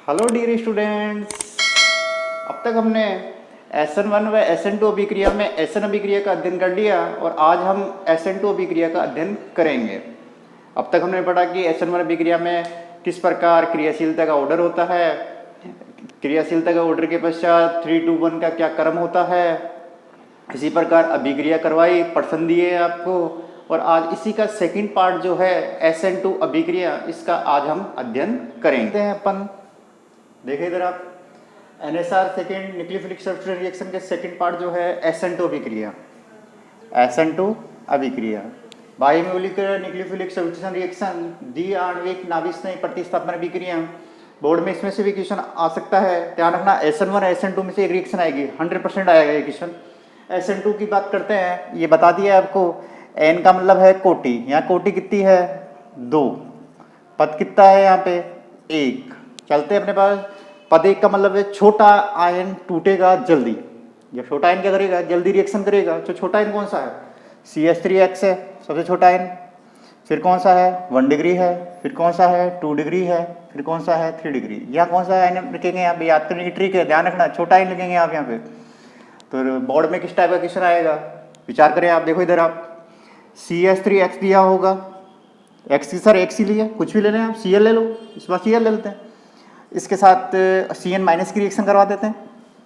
Hello dear students, अब तक हमने SN1 व SN2 अभिक्रिया में SN अभिक्रिया का अध्ययन कर लिया और आज हम SN2 अभिक्रिया का अध्ययन करेंगे। अब तक हमने पढ़ा कि SN1 अभिक्रिया में किस प्रकार क्रियाशीलता का ऑर्डर होता है, क्रियाशीलता का ऑर्डर के पश्चात 3, 2, 1 का क्या क्रम होता है। इसी प्रकार अभिक्रिया करवाई, प्रश्न दिए आपको, और आज इसी का सेकंड पार्ट जो है SN2 अभिक्रिया, इसका आज हम अध्ययन करेंगे। अपन देखिए इधर आप NSR second nucleophilic substitution reaction के सेकंड पार्ट जो है SN2 अभिक्रिया, SN2 अभिक्रिया बायोमोलिकुलर न्यूक्लियोफिलिक सब्स्टिट्यूशन रिएक्शन दी आणविक नाभिक प्रतिस्थापन अभिक्रिया। बोर्ड में इसमें से भी क्वेश्चन आ सकता है, ध्यान रखना। SN1 SN2 में से एक रिएक्शन आएगी, 100% आएगा ये क्वेश्चन। SN2 की बात करते हैं, ये बता दिया आपको। N का मतलब है कोटि, यहाँ कोटि कितनी है 2, पद कितना है यहाँ पे 1। चलते हैं अपने पास, पद 1 का मतलब है छोटा आयन टूटेगा जल्दी। जब छोटा आयन क्या करेगा, जल्दी रिएक्शन करेगा। तो छोटा आयन कौन सा है, CH3X है सबसे छोटा आयन। फिर कौन सा है 1 डिग्री है, फिर कौन सा है 2 डिग्री है, फिर कौन सा है 3 डिग्री। यहाँ कौन सा आयन लिखेंगे, यहाँ पे याद करने की ट्रिक है, ध्यान रखना। छोटा आयन लिखेंगे आप यहाँ पे। तो बोर्ड में किस टाइप का क्वेश्चन आएगा, विचार करें आप। देखो इधर आप CH3X दिया होगा, X की सर X ही लिया, कुछ भी ले लें आप, Cl ले लो, इस बार Cl ले लेते हैं। इसके साथ Cn माइनस की रिएक्शन करवा देते हैं।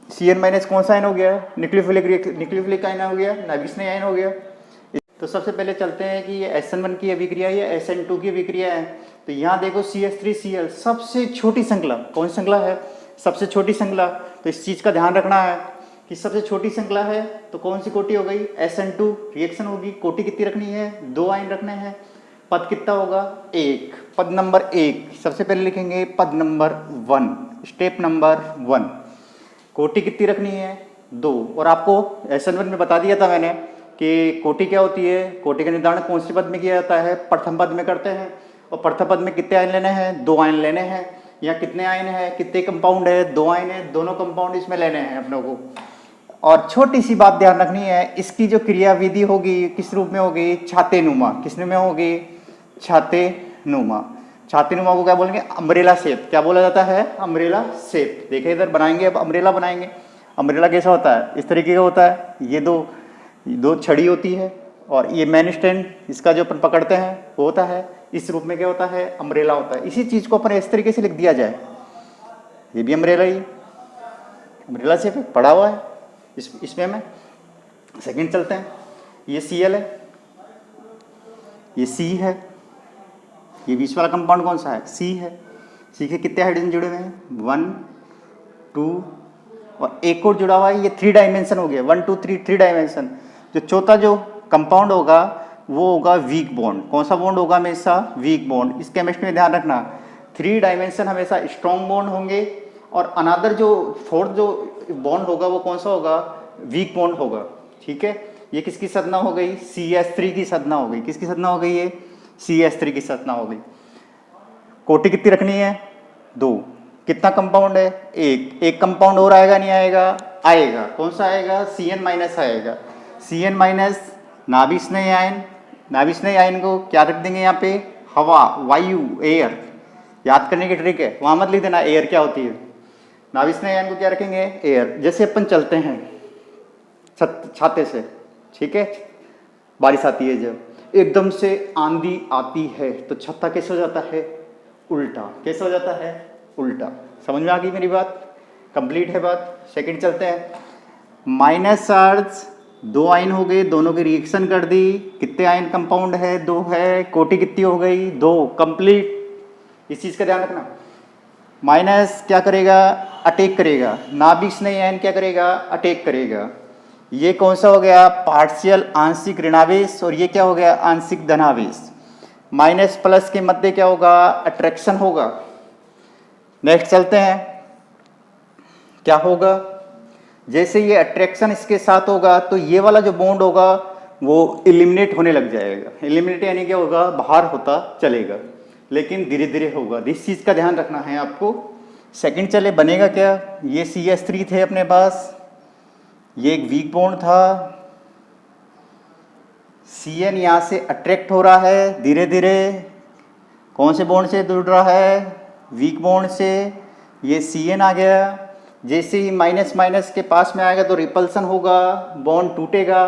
Cn माइनस कौन सा आयन हो गया, न्यूक्लियोफिलिक आयन हो गया, नाभिक आयन हो गया। तो सबसे पहले चलते हैं कि ये SN1 की अभिक्रिया है, SN2 की अभिक्रिया है। तो यहाँ देखो CH3Cl सबसे छोटी श्रृंखला, कौन सी श्रृंखला है, सबसे छोटी श्रृंखला। तो इस चीज़ का ध्यान रखना है कि सबसे छोटी श्रृंखला है तो कौन सी कोटि हो गई, SN2 रिएक्शन होगी। कोटि कितनी रखनी है, 2 आयन रखने हैं। पद कितना होगा 1, पद नंबर 1 सबसे पहले लिखेंगे, पद नंबर 1, स्टेप नंबर 1। कोटि कितनी रखनी है 2। और आपको SN1 में बता दिया था मैंने कि कोटि क्या होती है। कोटि का निर्धारण कौन से पद में किया जाता है, प्रथम पद में करते हैं। और प्रथम पद में कितने आयन लेने हैं, 2 आयन लेने हैं। यहाँ कितने आयन है, कितने कंपाउंड है, 2 आयन है, दोनों कंपाउंड इसमें लेने हैं अपनों को। और छोटी सी बात ध्यान रखनी है, इसकी जो क्रियाविधि होगी किस रूप में होगी, छातेनुमा। किस में होगी, छातेनुमा। छातेनुमा को क्या बोलेंगे, अम्ब्रेला शेप। क्या बोला जाता है, अम्ब्रेला शेप। देखिए इधर बनाएंगे, अब अम्ब्रेला बनाएंगे। अम्ब्रेला कैसा होता है, इस तरीके का होता है। ये दो छड़ी होती है और ये मेन स्टैंड, इसका जो अपन पकड़ते हैं वो होता है। इस रूप में क्या होता है, अम्ब्रेला होता है। इसी चीज को अपन इस तरीके से लिख दिया जाए, ये भी अम्ब्रेला ही, अम्ब्रेला शेप है, पड़ा हुआ है इसमें। में सेकंड चलते हैं, ये Cl है, ये C है, ये बीच वाला कंपाउंड कौन सा है, C है। C के कितने हाइड्रोजन जुड़े हुए हैं, 1, 2 और एक और जुड़ा हुआ है, ये 3 डायमेंशन हो गया, 1, 2, 3 डायमेंशन। जो चौथा जो कंपाउंड होगा वो होगा वीक बॉन्ड। कौन सा बॉन्ड होगा, हमेशा वीक बॉन्ड। इस केमिस्ट्री में ध्यान रखना, 3 डायमेंशन हमेशा स्ट्रॉन्ग बॉन्ड होंगे और अनदर जो 4th जो बॉन्ड होगा वो कौन सा होगा, वीक बॉन्ड होगा। ठीक है, ये किसकी संरचना हो गई, CH3 की संरचना हो गई। किसकी संरचना हो गई, ये CH3 की संरचना हो गई। कोटि कितनी रखनी है 2। कितना कंपाउंड है, एक कंपाउंड और आएगा, नहीं आएगा, आएगा। कौन सा आएगा, Cn माइनस आएगा। Cn माइनस नाभिक स्नेही आयन। नाभिक स्नेही आयन को क्या रख देंगे यहाँ पे, हवा, वायु, एयर। याद करने की ट्रिक है, वहां मत लिख देना एयर क्या होती है। नाभिक स्नेही आयन को क्या रखेंगे, एयर। जैसे अपन चलते हैं छाते से, ठीक है, बारिश आती है, जब एकदम से आंधी आती है तो छत्ता कैसे हो जाता है, उल्टा। कैसे हो जाता है, उल्टा। समझ में आ गई मेरी बात, कंप्लीट है बात। सेकंड चलते हैं, माइनस चार्ज, 2 आयन हो गए, दोनों की रिएक्शन कर दी। कितने आयन कंपाउंड है, 2 है। कोटि कितनी हो गई, 2, कंप्लीट। इस चीज का ध्यान रखना। माइनस क्या करेगा, अटैक करेगा। नाभिक स्नेही आयन क्या करेगा, अटैक करेगा। ये कौन सा हो गया, पार्शियल आंशिक ऋणावेश, और ये क्या हो गया, आंशिक धनावेश। माइनस प्लस के मध्य क्या होगा, अट्रैक्शन होगा। नेक्स्ट चलते हैं, क्या होगा, जैसे ये अट्रैक्शन इसके साथ होगा तो ये वाला जो बॉन्ड होगा वो एलिमिनेट होने लग जाएगा। एलिमिनेट यानी क्या होगा, बाहर होता चलेगा, लेकिन धीरे धीरे होगा। इस चीज का ध्यान रखना है आपको। सेकंड चले, बनेगा क्या, ये CH3 थे अपने पास, ये एक वीक बॉन्ड था। Cn यहाँ से अट्रैक्ट हो रहा है धीरे धीरे, कौन से बॉन्ड से जुड़ रहा है, वीक बॉन्ड से। ये Cn आ गया। जैसे ही माइनस माइनस के पास में आएगा तो रिपल्सन होगा, बॉन्ड टूटेगा,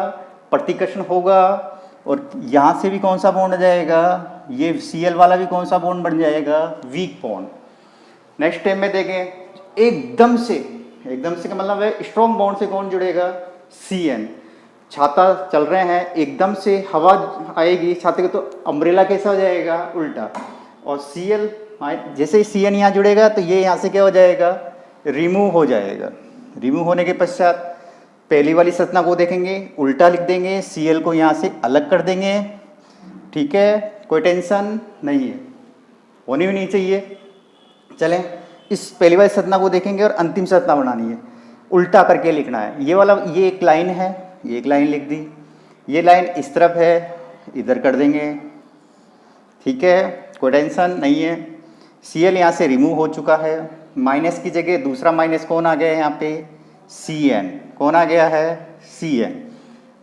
प्रतिकर्षण होगा, और यहाँ से भी कौन सा बॉन्ड आ जाएगा, ये Cl वाला भी कौन सा बॉन्ड बन जाएगा, वीक बॉन्ड। नेक्स्ट स्टेप में देखें, एकदम से का मतलब है स्ट्रॉन्ग बॉन्ड से कौन जुड़ेगा, Cn। छाता चल रहे हैं, एकदम से हवा आएगी छाते को तो अम्ब्रेला कैसा हो जाएगा, उल्टा। और Cl जैसे ही Cn यहाँ जुड़ेगा तो ये यहाँ से क्या हो जाएगा, रिमूव हो जाएगा। रिमूव होने के पश्चात पहली वाली संरचना को देखेंगे, उल्टा लिख देंगे, Cl को यहाँ से अलग कर देंगे। ठीक है, कोई टेंशन नहीं है, होनी भी नहीं चाहिए। चलें, इस पहली वाली संरचना को देखेंगे और अंतिम संरचना बनानी है, उल्टा करके लिखना है। ये वाला, ये एक लाइन है, ये एक लाइन लिख दी, ये लाइन इस तरफ है, इधर कर देंगे। ठीक है, कोई टेंशन नहीं है। Cl यहाँ से रिमूव हो चुका है, माइनस की जगह दूसरा माइनस कौन आ गया है यहाँ पे, Cn। कौन आ गया है, Cn।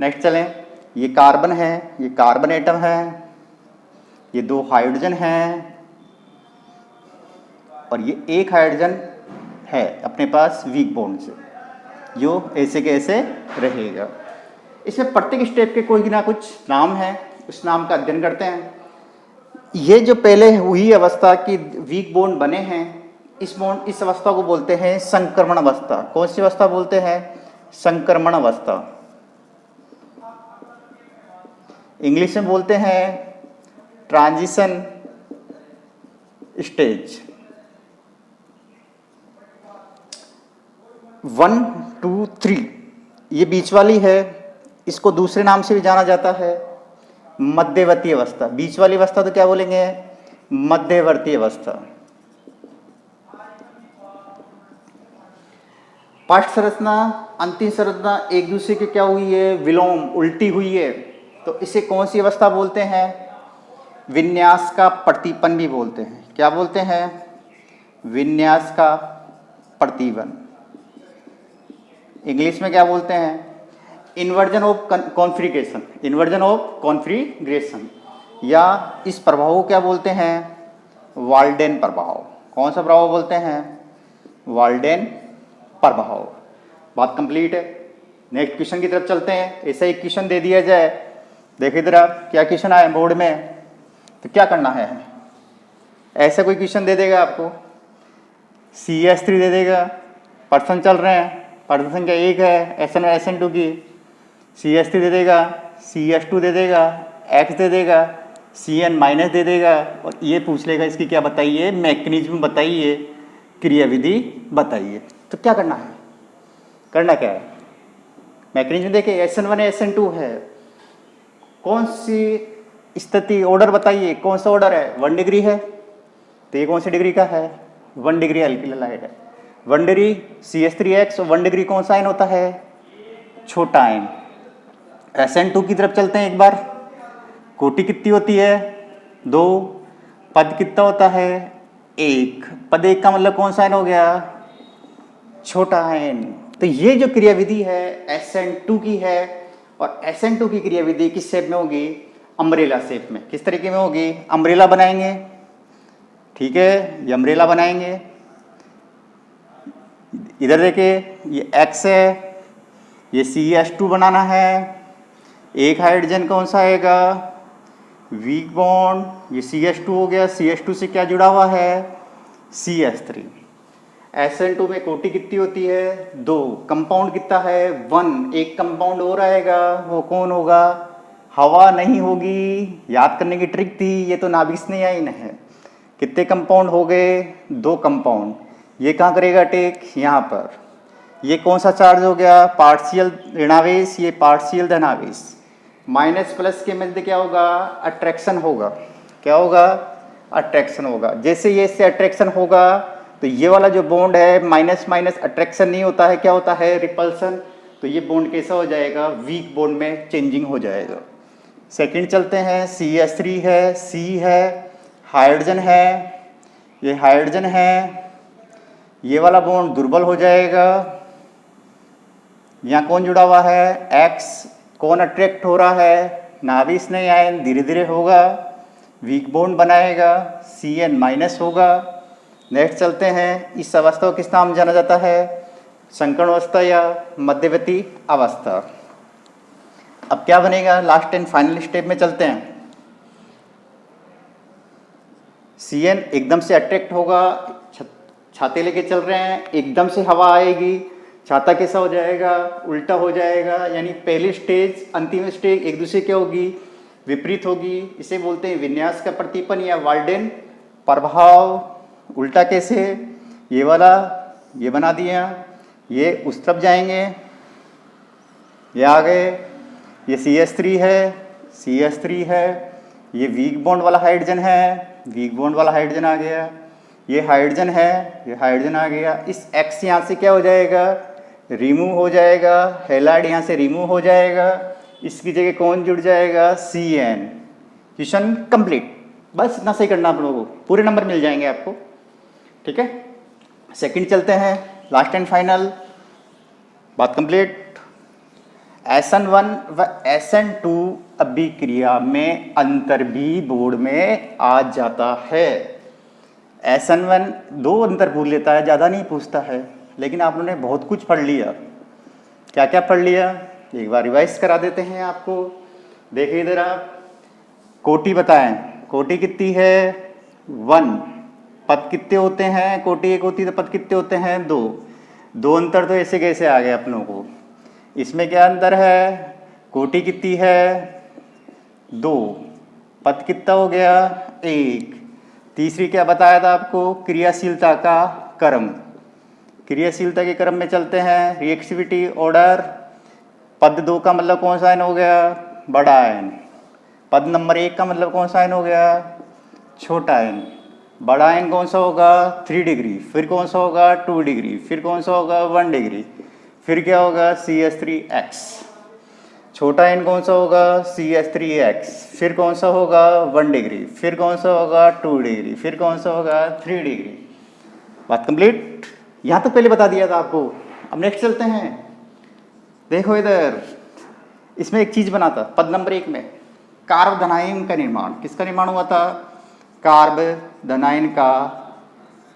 नेक्स्ट चलें, ये कार्बन है, ये कार्बन एटम है, ये दो हाइड्रोजन हैं, और ये एक हाइड्रोजन है अपने पास वीक बॉन्ड से, जो ऐसे के ऐसे रहेगा। इसमें प्रत्येक स्टेप के कोई ना कुछ नाम है, उस नाम का अध्ययन करते हैं। ये जो पहले हुई अवस्था की वीक बॉन्ड बने हैं, इस अवस्था को बोलते हैं संक्रमण अवस्था। कौन सी अवस्था बोलते हैं, संक्रमण अवस्था। इंग्लिश में बोलते हैं ट्रांजिशन स्टेज। 1 2 3 ये बीच वाली है, इसको दूसरे नाम से भी जाना जाता है मध्यवर्ती अवस्था। बीच वाली अवस्था तो क्या बोलेंगे, मध्यवर्ती अवस्था। फर्स्ट संरचना अंतिम संरचना एक दूसरे के क्या हुई है, विलोम, उल्टी हुई है, तो इसे कौन सी अवस्था बोलते हैं, विन्यास का प्रतिपन भी बोलते हैं। क्या बोलते हैं, विन्यास का प्रतिपन। इंग्लिश में क्या बोलते हैं, inversion of configuration, inversion of configuration, या इस प्रभाव को क्या बोलते हैं, वाल्डेन प्रभाव। कौन सा प्रभाव बोलते हैं, वाल्डेन प्रभाव। बात कंप्लीट है। नेक्स्ट क्वेश्चन की तरफ चलते हैं। ऐसा एक क्वेश्चन दे दिया जाए, देखिए जरा क्या क्वेश्चन आया बोर्ड में, तो क्या करना है। ऐसा कोई क्वेश्चन दे देगा आपको, CS3 दे देगा, पर्सन चल रहे हैं, पर्सन संख्या 1 है, SN और SN2 की, CS3 दे देगा, CS2 दे देगा, X दे देगा, Cn माइनस दे देगा, और ये पूछ लेगा इसकी क्या बताइए, मैकेनिज्म बताइए, क्रियाविधि बताइए। तो क्या करना है, करना क्या है, मैकेनिज्म देखिए SN1 है, SN2 है, कौन सी स्थिति, ऑर्डर बताइए, कौन सा ऑर्डर है, 1 डिग्री है, तो ये कौन सी डिग्री का है, 1 डिग्री अल्किल है। 1 डिग्री CH3X, और 1 डिग्री कौन सा आयन होता है, छोटा आयन। SN2 की तरफ चलते हैं एक बार, कोटि कितनी होती है, 2, पद कितना होता है, 1, पद 1 का मतलब कौन सा आयन हो गया, छोटा आयन। तो ये जो क्रियाविधि है SN2 की है, और SN2 की क्रियाविधि किस शेप में होगी, अम्ब्रेला शेप में। किस तरीके में होगी, अम्ब्रेला बनाएंगे, ठीक है, ये अम्ब्रेला बनाएंगे। इधर देखिए ये X है, ये CH2 बनाना है, एक हाइड्रोजन कौन सा आएगा, वीक बॉन्ड, ये CH2 हो गया, CH2 से क्या जुड़ा हुआ है, CH3। SN2 में कोटि कितनी होती है, 2, कंपाउंड कितना है, 1, एक कंपाउंड और आएगा, वो कौन होगा, हवा नहीं होगी। याद करने की ट्रिक थी, ये तो नाभिक आयन है। कितने कंपाउंड हो गए, 2 कंपाउंड। ये कहाँ करेगा अटैक, यहाँ पर। ये कौन सा चार्ज हो गया, पार्शियल ऋणावेश, ये पार्शियल धनावेश। माइनस प्लस के मध्य क्या होगा, अट्रैक्शन होगा। क्या होगा, अट्रैक्शन होगा। जैसे ये इससे अट्रैक्शन होगा तो ये वाला जो बॉन्ड है माइनस माइनस अट्रैक्शन नहीं होता है, क्या होता है, रिपल्सन। तो ये बॉन्ड कैसा हो जाएगा, वीक बॉन्ड में चेंजिंग हो जाएगा। सेकंड चलते हैं, CH3 है, C है, हाइड्रोजन है, ये हाइड्रोजन है, ये वाला बॉन्ड दुर्बल हो जाएगा। यहाँ कौन जुड़ा हुआ है, X, कौन अट्रैक्ट हो रहा है, नाभिक स्नेही आयन, धीरे धीरे होगा, वीक बॉन्ड बनाएगा, Cn माइनस होगा, नेक्स्ट चलते हैं, इस अवस्था को किस नाम जाना जाता है? संकर्ण अवस्था या मध्यवर्ती अवस्था। अब क्या बनेगा? लास्ट एंड फाइनल स्टेप में चलते हैं। Cn एकदम से अट्रैक्ट होगा, छाते लेके चल रहे हैं, एकदम से हवा आएगी, छाता कैसा हो जाएगा? उल्टा हो जाएगा, यानी पहली स्टेज अंतिम स्टेज एक दूसरे क्या होगी? विपरीत होगी। इसे बोलते हैं विन्यास का प्रतिपन या वाल्डेन प्रभाव। उल्टा कैसे? ये वाला ये बना दिया, ये उस तरफ जाएंगे, ये आ गए, ये CH3 है, CH3 है, ये वीक बॉन्ड वाला हाइड्रोजन है, वीक बॉन्ड वाला हाइड्रोजन आ गया, ये हाइड्रोजन है, ये हाइड्रोजन आ गया। इस X यहाँ से क्या हो जाएगा? रिमूव हो जाएगा, हैलाइड यहाँ से रिमूव हो जाएगा, इसकी जगह कौन जुड़ जाएगा? Cn। Question complete. बस इतना सही करना आप लोगों को, पूरे नंबर मिल जाएंगे आपको। ठीक है, सेकंड चलते हैं, लास्ट एंड फाइनल, बात कंप्लीट। SN1 व SN2 अभिक्रिया में अंतर भी बोर्ड में आ जाता है। SN1 दो अंतर पूछ लेता है, ज़्यादा नहीं पूछता है, लेकिन आप लोगों ने बहुत कुछ पढ़ लिया। क्या क्या पढ़ लिया? एक बार रिवाइज करा देते हैं आपको। देखिए इधर आप कोटि बताएं, कोटि कितनी है? 1। पद कितने होते हैं? कोटि एक होती है तो पद कितने होते हैं? 2। दो अंतर तो ऐसे कैसे आ गए अपनों को? इसमें क्या अंतर है? कोटि कितनी है? 2। पद कितना हो गया? 1। तीसरी क्या बताया था आपको? क्रियाशीलता का क्रम। क्रियाशीलता के क्रम में चलते हैं, रिएक्टिविटी ऑर्डर। पद 2 का मतलब कौन सा आयन हो गया? बड़ा आयन। पद नंबर 1 का मतलब कौन सा आयन हो गया? छोटा आयन। बड़ा आयन कौन सा होगा? 3 डिग्री। फिर कौन सा होगा? 2 डिग्री। फिर कौन सा होगा? 1 डिग्री। फिर क्या होगा? CH3X। छोटा आयन कौन सा होगा? CH3X। फिर कौन सा होगा? 1 डिग्री। फिर कौन सा होगा? 2 डिग्री। फिर कौन सा होगा? 3 डिग्री। बात कंप्लीट। यहाँ तो पहले बता दिया था आपको। अब नेक्स्ट चलते हैं। देखो इधर, इसमें एक चीज बना था पद नंबर 1 में, कार्बोधनाइन का निर्माण। किसका निर्माण हुआ था? कार्बोधनाइन का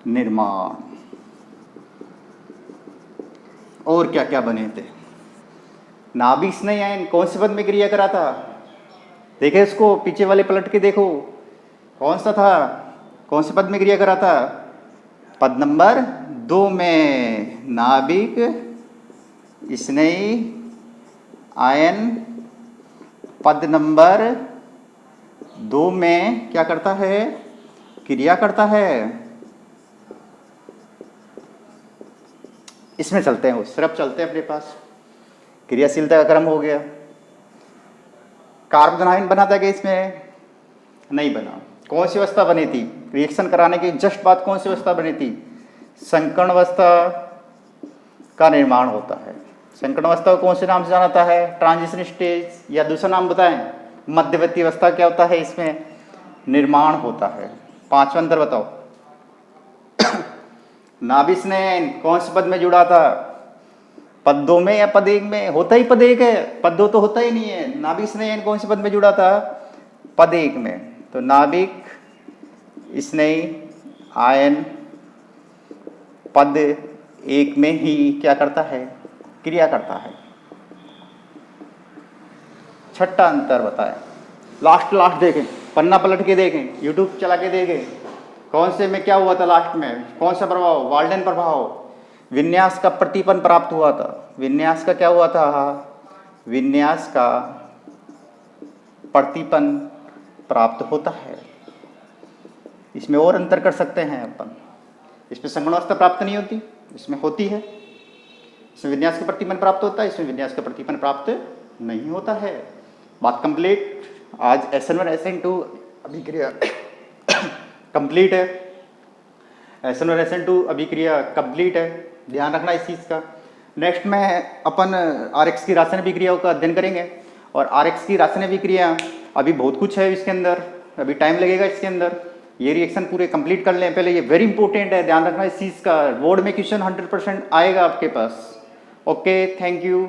निर्माण। और क्या क्या बने थे? नाभिक स्नेही आयन कौन से पद में क्रिया करा था? देखे इसको, पीछे वाले पलट के देखो, कौन सा था? कौन से पद में क्रिया करा था? पद नंबर 2 में। नाभिक स्नेही आयन पद नंबर 2 में क्या करता है? क्रिया करता है। इसमें चलते हैं, उस तरफ चलते हैं अपने पास। क्रियाशीलता का क्रम हो गया। कार्बोधनाइन बना था कि इसमें? नहीं बना। कौन सी अवस्था बनी थी? रिएक्शन कराने के जस्ट बाद कौन सी अवस्था बनी थी? संकर्ण अवस्था का निर्माण होता है। संकर्ण अवस्था को कौन से नाम से जाना जाता है? ट्रांजिशन स्टेज, या दूसरा नाम बताएं, मध्यवर्ती अवस्था क्या होता है? इसमें निर्माण होता है। पांचवा अंतर बताओ। नाभिक स्नेही कौन से पद में जुड़ा था? पद 2 में या पद 1 में? होता ही पद 1 है, पद 2 तो होता ही नहीं है। नाभिक स्नेही कौन से पद में जुड़ा था? पद 1 में। तो नाभिक स्नेही आयन पद 1 में ही क्या करता है? क्रिया करता है। छठा अंतर बताएं। लास्ट देखें, पन्ना पलट के देखें, यूट्यूब चला के देखें, कौन से में क्या हुआ था लास्ट में? कौन सा प्रभाव? वाल्डेन प्रभाव। विन्यास का प्रतिपन प्राप्त हुआ था। विन्यास का क्या हुआ था? विन्यास का प्रतिपन प्राप्त होता है। इसमें और अंतर कर सकते हैं अपन। इसमें संगुणावस्था प्राप्त नहीं होती, इसमें होती है। इसमें विन्यास का प्रतिपन प्राप्त होता है, इसमें विन्यास का प्रतिपन प्राप्त नहीं होता है। बात कंप्लीट। आज SN1 SN2 अभिक्रिया कंप्लीट है। SN1 SN2 अभिक्रिया कंप्लीट है, ध्यान रखना इस चीज़ का। नेक्स्ट में अपन RX की रासायनिक अभिक्रियाओं का अध्ययन करेंगे। और RX की रासायनिक अभिक्रिया अभी बहुत कुछ है इसके अंदर, अभी टाइम लगेगा इसके अंदर। ये रिएक्शन पूरे कंप्लीट कर लें पहले, ये वेरी इंपॉर्टेंट है, ध्यान रखना इस चीज़ का। बोर्ड में क्वेश्चन 100% आएगा आपके पास। Okay, thank you.